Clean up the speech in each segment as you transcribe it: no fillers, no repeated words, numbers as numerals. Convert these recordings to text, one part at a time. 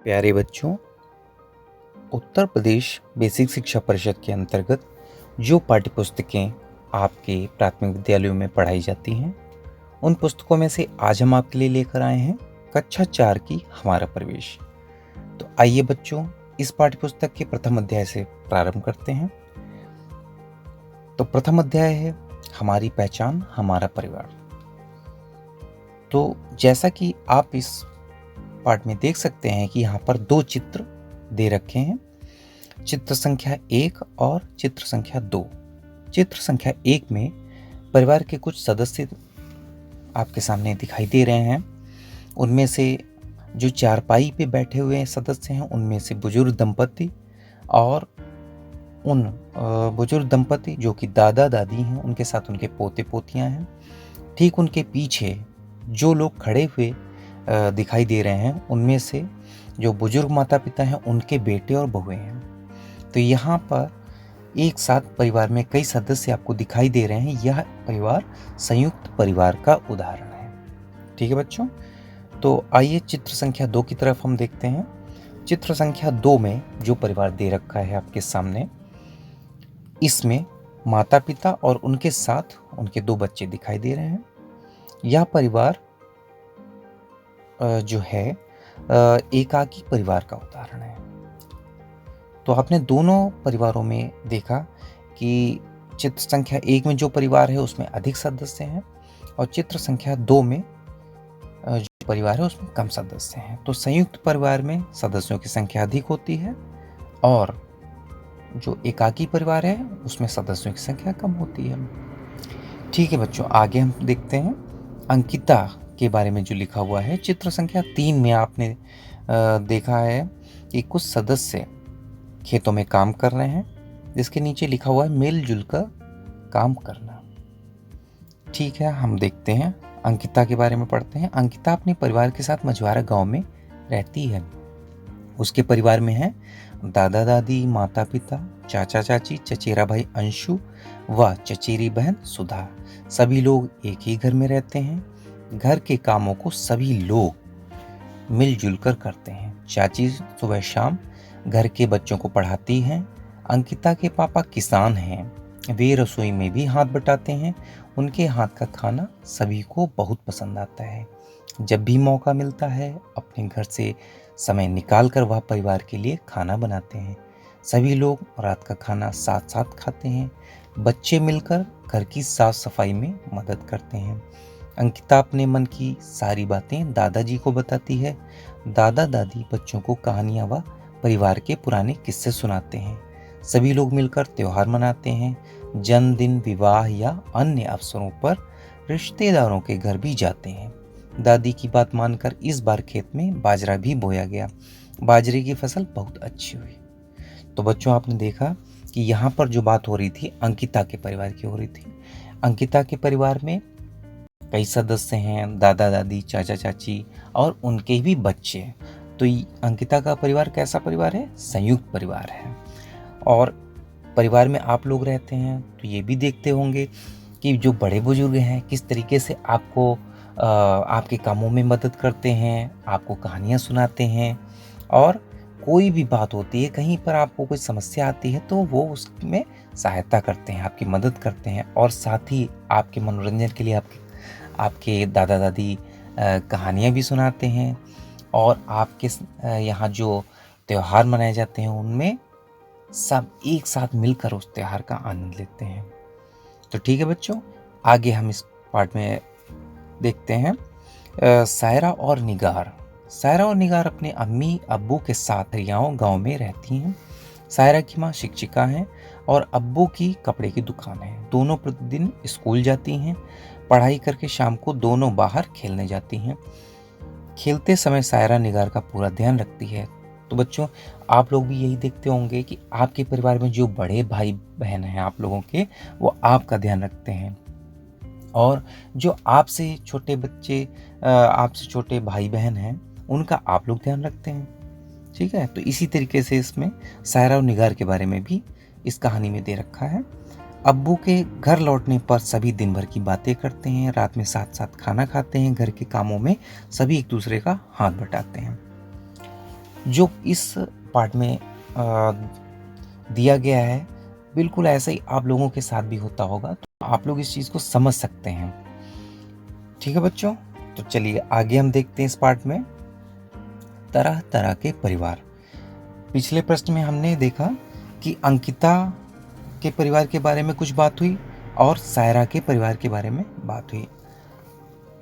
प्यारे बच्चों, उत्तर प्रदेश बेसिक शिक्षा परिषद के अंतर्गत जो पाठ्यपुस्तकें आपके प्राथमिक विद्यालयों में पढ़ाई जाती हैं, उन पुस्तकों में से आज हम आपके लिए लेकर आए हैं कक्षा 4 की हमारा प्रवेश। तो आइए बच्चों, इस पाठ्यपुस्तक के प्रथम अध्याय से प्रारंभ करते हैं। तो प्रथम अध्याय है हमारी पहचान हमारा परिवार। तो जैसा कि आप इस पाठ में देख सकते हैं कि यहाँ पर 2 चित्र दे रखे हैं, चित्र संख्या 1 और चित्र संख्या 2। चित्र संख्या 1 में परिवार के कुछ सदस्य आपके सामने दिखाई दे रहे हैं। उनमें से जो चारपाई पे बैठे हुए सदस्य हैं, उनमें से बुजुर्ग दंपति और उन बुजुर्ग दंपति जो कि दादा दादी हैं, उनके साथ उनके पोते पोतियां हैं। ठीक उनके पीछे जो लोग खड़े हुए दिखाई दे रहे हैं, उनमें से जो बुजुर्ग माता पिता हैं, उनके बेटे और बहुएं हैं। तो यहाँ पर एक साथ परिवार में कई सदस्य आपको दिखाई दे रहे हैं। यह परिवार संयुक्त परिवार का उदाहरण है। ठीक है बच्चों, तो आइए चित्र संख्या 2 की तरफ हम देखते हैं। चित्र संख्या 2 में जो परिवार दे रखा है आपके सामने, इसमें माता पिता और उनके साथ उनके 2 बच्चे दिखाई दे रहे हैं। यह परिवार जो है एकाकी परिवार का उदाहरण है। तो आपने दोनों परिवारों में देखा कि चित्र संख्या 1 में जो परिवार है उसमें अधिक सदस्य हैं और चित्र संख्या 2 में जो परिवार है उसमें कम सदस्य हैं। तो संयुक्त परिवार में सदस्यों की संख्या अधिक होती है और जो एकाकी परिवार है उसमें सदस्यों की संख्या कम होती है। ठीक है बच्चों, आगे हम देखते हैं अंकिता के बारे में जो लिखा हुआ है। चित्र संख्या 3 में आपने देखा है कि कुछ सदस्य खेतों में काम कर रहे हैं, जिसके नीचे लिखा हुआ है मिलजुल कर काम करना। ठीक है, हम देखते हैं अंकिता के बारे में पढ़ते हैं। अंकिता अपने परिवार के साथ मझवारा गांव में रहती है। उसके परिवार में है दादा दादी, माता पिता, चाचा चाची, चचेरा भाई अंशु व चचेरी बहन सुधा। सभी लोग एक ही घर में रहते हैं। घर के कामों को सभी लोग मिलजुल कर करते हैं। चाची सुबह शाम घर के बच्चों को पढ़ाती हैं। अंकिता के पापा किसान हैं। वे रसोई में भी हाथ बटाते हैं। उनके हाथ का खाना सभी को बहुत पसंद आता है। जब भी मौका मिलता है अपने घर से समय निकाल कर वह परिवार के लिए खाना बनाते हैं। सभी लोग रात का खाना साथ साथ खाते हैं। बच्चे मिलकर घर की साफ सफाई में मदद करते हैं। अंकिता अपने मन की सारी बातें दादाजी को बताती है। दादा दादी बच्चों को कहानियां व परिवार के पुराने किस्से सुनाते हैं। सभी लोग मिलकर त्योहार मनाते हैं। जन्मदिन, विवाह या अन्य अवसरों पर रिश्तेदारों के घर भी जाते हैं। दादी की बात मानकर इस बार खेत में बाजरा भी बोया गया। बाजरे की फसल बहुत अच्छी हुई। तो बच्चों, आपने देखा कि यहाँ पर जो बात हो रही थी अंकिता के परिवार की हो रही थी। अंकिता के परिवार में कई सदस्य हैं, दादा दादी, चाचा चाची और उनके भी बच्चे। तो अंकिता का परिवार कैसा परिवार है? संयुक्त परिवार है। और परिवार में आप लोग रहते हैं तो ये भी देखते होंगे कि जो बड़े बुजुर्ग हैं किस तरीके से आपको आपके कामों में मदद करते हैं, आपको कहानियाँ सुनाते हैं। और कोई भी बात होती है, कहीं पर आपको कोई समस्या आती है तो वो उसमें सहायता करते हैं, आपकी मदद करते हैं। और साथ ही आपके मनोरंजन के लिए आपके दादा दादी कहानियाँ भी सुनाते हैं। और आपके यहाँ जो त्यौहार मनाए जाते हैं उनमें सब एक साथ मिलकर उस त्यौहार का आनंद लेते हैं। तो ठीक है बच्चों, आगे हम इस पार्ट में देखते हैं सायरा और निगार। सायरा और निगार अपने अम्मी अब्बू के साथ हरियाणा गांव में रहती हैं। सायरा की माँ शिक्षिका हैं और अब्बू की कपड़े की दुकान है। दोनों प्रतिदिन स्कूल जाती हैं। पढ़ाई करके शाम को दोनों बाहर खेलने जाती हैं। खेलते समय सायरा निगार का पूरा ध्यान रखती है। तो बच्चों, आप लोग भी यही देखते होंगे कि आपके परिवार में जो बड़े भाई बहन हैं आप लोगों के, वो आपका ध्यान रखते हैं। और जो आपसे छोटे बच्चे, आपसे छोटे भाई बहन हैं, उनका आप लोग ध्यान रखते हैं। ठीक है, तो इसी तरीके से इसमें सायरा और निगार के बारे में भी इस कहानी में दे रखा है। अब्बू के घर लौटने पर सभी दिन भर की बातें करते हैं। रात में साथ साथ खाना खाते हैं। घर के कामों में सभी एक दूसरे का हाथ बटाते हैं। जो इस पार्ट में दिया गया है बिल्कुल ऐसा ही आप लोगों के साथ भी होता होगा, तो आप लोग इस चीज़ को समझ सकते हैं। ठीक है बच्चों, तो चलिए आगे हम देखते हैं इस पार्ट में तरह तरह के परिवार। पिछले प्रश्न में हमने देखा कि अंकिता के परिवार के बारे में कुछ बात हुई और सायरा के परिवार के बारे में बात हुई।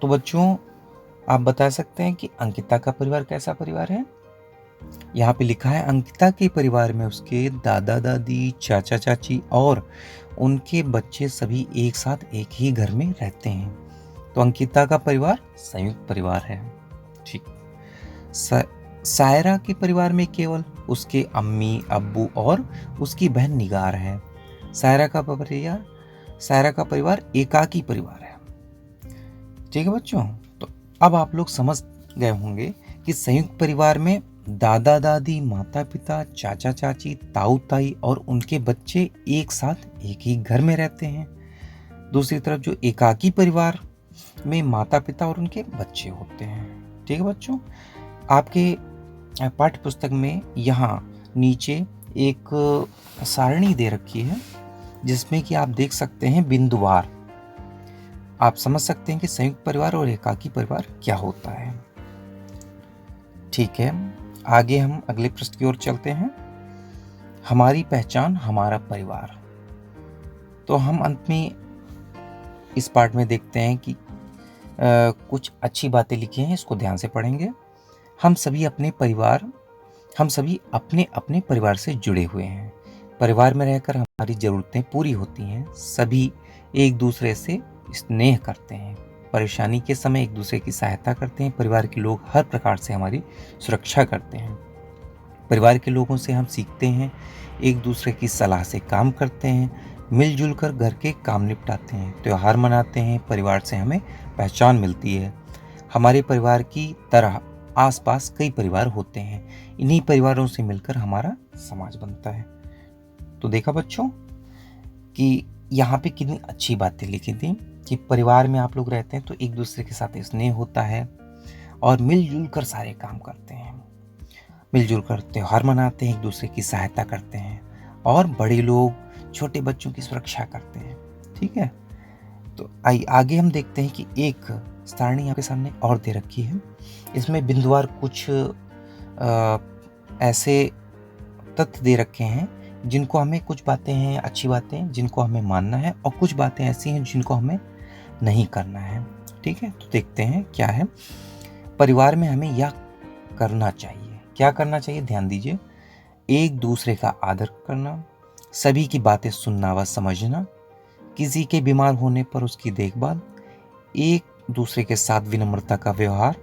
तो बच्चों आप बता सकते हैं कि अंकिता का परिवार कैसा परिवार है? यहाँ पे लिखा है अंकिता के परिवार में उसके दादा दादी, चाचा चाची और उनके बच्चे सभी एक साथ एक ही घर में रहते हैं। तो अंकिता का परिवार संयुक्त परिवार है। ठीक। सायरा के परिवार में केवल उसके अम्मी, अब्बू और उसकी बहन निगार है। सायरा का परिवार एकाकी परिवार है। ठीक है बच्चों, तो अब आप लोग समझ गए होंगे कि संयुक्त परिवार में दादा दादी, माता पिता, चाचा चाची, ताऊ ताई और उनके बच्चे एक साथ एक ही घर में रहते हैं। दूसरी तरफ जो एकाकी परिवार में माता पिता और उनके बच्चे होते हैं। ठीक है बच्चों, आपके पाठ्य पुस्तक में यहाँ नीचे एक सारणी दे रखी है जिसमें कि आप देख सकते हैं बिंदुवार। आप समझ सकते हैं कि संयुक्त परिवार और एकाकी परिवार क्या होता है। ठीक है, आगे हम अगले प्रश्न की ओर चलते हैं। हमारी पहचान हमारा परिवार। तो हम अंत में इस पार्ट में देखते हैं कि कुछ अच्छी बातें लिखी हैं, इसको ध्यान से पढ़ेंगे। हम सभी अपने अपने परिवार से जुड़े हुए हैं। परिवार में रहकर हमारी ज़रूरतें पूरी होती हैं। सभी एक दूसरे से स्नेह करते हैं, परेशानी के समय एक दूसरे की सहायता करते हैं। परिवार के लोग हर प्रकार से हमारी सुरक्षा करते हैं। परिवार के लोगों से हम सीखते हैं, एक दूसरे की सलाह से काम करते हैं, मिलजुल कर घर के काम निपटाते हैं, त्यौहार मनाते हैं। परिवार से हमें पहचान मिलती है। हमारे परिवार की तरह आसपास कई परिवार होते हैं। इन्हीं परिवारों से मिलकर हमारा समाज बनता है। तो देखा बच्चों कि यहाँ पे कितनी अच्छी बातें लिखी थी कि परिवार में आप लोग रहते हैं तो एक दूसरे के साथ स्नेह होता है और मिलजुल कर सारे काम करते हैं, मिलजुल कर त्यौहार मनाते हैं, एक दूसरे की सहायता करते हैं और बड़े लोग छोटे बच्चों की सुरक्षा करते हैं। ठीक है, तो आइए आगे हम देखते हैं कि एक सारणी आपके सामने और दे रखी है। इसमें बिंदुवार कुछ ऐसे तथ्य दे रखे हैं जिनको हमें, कुछ बातें हैं अच्छी बातें जिनको हमें मानना है और कुछ बातें ऐसी हैं जिनको हमें नहीं करना है। ठीक है, तो देखते हैं क्या है। परिवार में हमें यह करना चाहिए, क्या करना चाहिए ध्यान दीजिए। एक दूसरे का आदर करना, सभी की बातें सुनना व समझना, किसी के बीमार होने पर उसकी देखभाल, एक दूसरे के साथ विनम्रता का व्यवहार,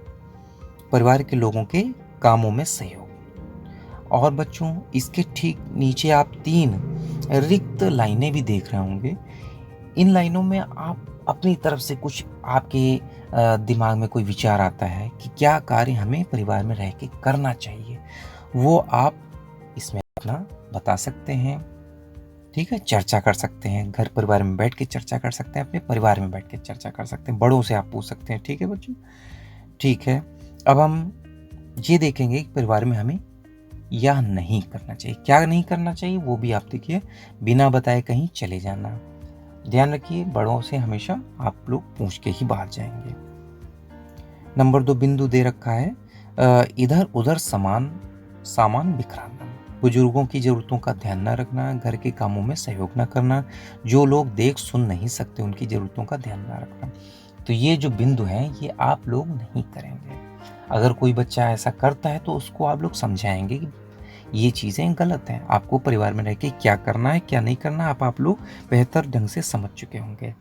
परिवार के लोगों के कामों में सहयोग। और बच्चों इसके ठीक नीचे आप 3 रिक्त लाइनें भी देख रहे होंगे। इन लाइनों में आप अपनी तरफ से कुछ आपके दिमाग में कोई विचार आता है कि क्या कार्य हमें परिवार में रह के करना चाहिए, वो आप इसमें अपना बता सकते हैं। ठीक है, चर्चा कर सकते हैं, घर परिवार में बैठ के चर्चा कर सकते हैं, अपने परिवार में बैठ के चर्चा कर सकते हैं, बड़ों से आप पूछ सकते हैं। ठीक है बच्चों, ठीक है। अब हम ये देखेंगे कि परिवार में हमें यह नहीं करना चाहिए। क्या नहीं करना चाहिए वो भी आप देखिए, बिना बताए कहीं चले जाना। ध्यान रखिए, बड़ों से हमेशा आप लोग पूछ के ही बाहर जाएंगे। नंबर 2 बिंदु दे रखा है, इधर उधर सामान बिखराना, बुजुर्गों की जरूरतों का ध्यान न रखना, घर के कामों में सहयोग न करना, जो लोग देख सुन नहीं सकते उनकी जरूरतों का ध्यान न रखना। तो ये जो बिंदु हैं ये आप लोग नहीं करेंगे। अगर कोई बच्चा ऐसा करता है तो उसको आप लोग समझाएंगे कि ये चीज़ें गलत हैं, आपको परिवार में रह के क्या करना है क्या नहीं करना आप लोग बेहतर ढंग से समझ चुके होंगे।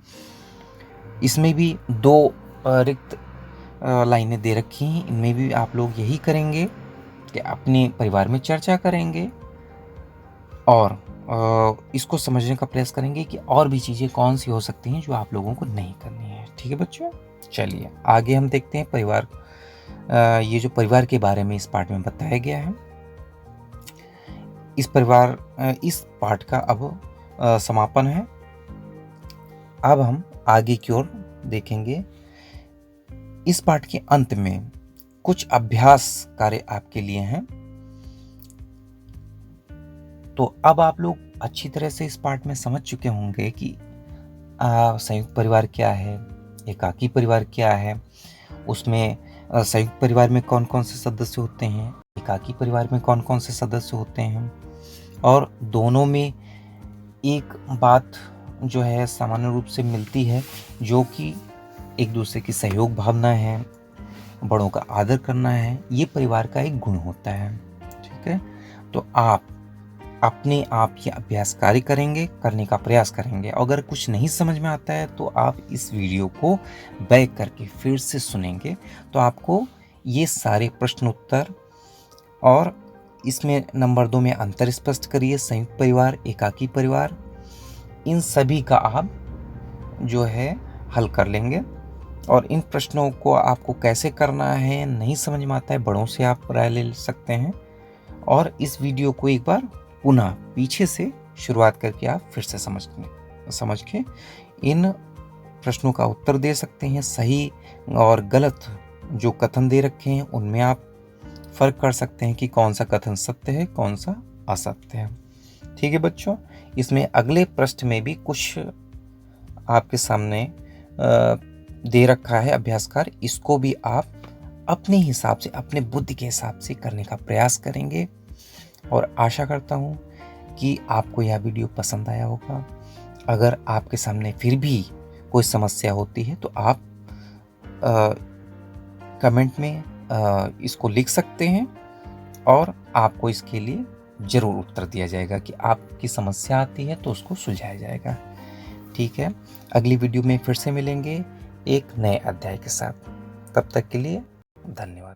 इसमें भी 2 रिक्त लाइनें दे रखी हैं, इनमें भी आप लोग यही करेंगे कि अपने परिवार में चर्चा करेंगे और इसको समझने का प्रयास करेंगे कि और भी चीज़ें कौन सी हो सकती हैं जो आप लोगों को नहीं करनी है। ठीक है बच्चों, चलिए आगे हम देखते हैं परिवार। ये जो परिवार के बारे में इस पाठ में बताया गया है, इस पाठ का अब समापन है। अब हम आगे की ओर देखेंगे। इस पाठ के अंत में कुछ अभ्यास कार्य आपके लिए हैं। तो अब आप लोग अच्छी तरह से इस पार्ट में समझ चुके होंगे कि संयुक्त परिवार क्या है, एकाकी परिवार क्या है, उसमें संयुक्त परिवार में कौन-कौन से सदस्य होते हैं, एकाकी परिवार में कौन-कौन से सदस्य होते हैं और दोनों में एक बात जो है सामान्य रूप से मिलती है, जो कि एक दूसरे की सहयोग भावना है, बड़ों का आदर करना है, ये परिवार का एक गुण होता है। ठीक है? तो आप अपने आप ये अभ्यास कार्य करेंगे, करने का प्रयास करेंगे। अगर कुछ नहीं समझ में आता है तो आप इस वीडियो को बैक करके फिर से सुनेंगे, तो आपको ये सारे प्रश्न उत्तर और इसमें नंबर 2 में अंतर स्पष्ट करिए, संयुक्त परिवार, एकाकी परिवार, इन सभी का आप जो है हल कर लेंगे। और इन प्रश्नों को आपको कैसे करना है, नहीं समझ में आता है, बड़ों से आप राय ले सकते हैं और इस वीडियो को एक बार पुनः पीछे से शुरुआत करके आप फिर से समझ के इन प्रश्नों का उत्तर दे सकते हैं। सही और गलत जो कथन दे रखे हैं उनमें आप फर्क कर सकते हैं कि कौन सा कथन सत्य है, कौन सा असत्य है। ठीक है बच्चों, इसमें अगले पृष्ठ में भी कुछ आपके सामने दे रखा है अभ्यासकार, इसको भी आप अपने हिसाब से, अपने बुद्धि के हिसाब से करने का प्रयास करेंगे और आशा करता हूँ कि आपको यह वीडियो पसंद आया होगा। अगर आपके सामने फिर भी कोई समस्या होती है तो आप कमेंट में इसको लिख सकते हैं और आपको इसके लिए ज़रूर उत्तर दिया जाएगा कि आपकी समस्या आती है तो उसको सुलझाया जाएगा। ठीक है, अगली वीडियो में फिर से मिलेंगे एक नए अध्याय के साथ। तब तक के लिए धन्यवाद।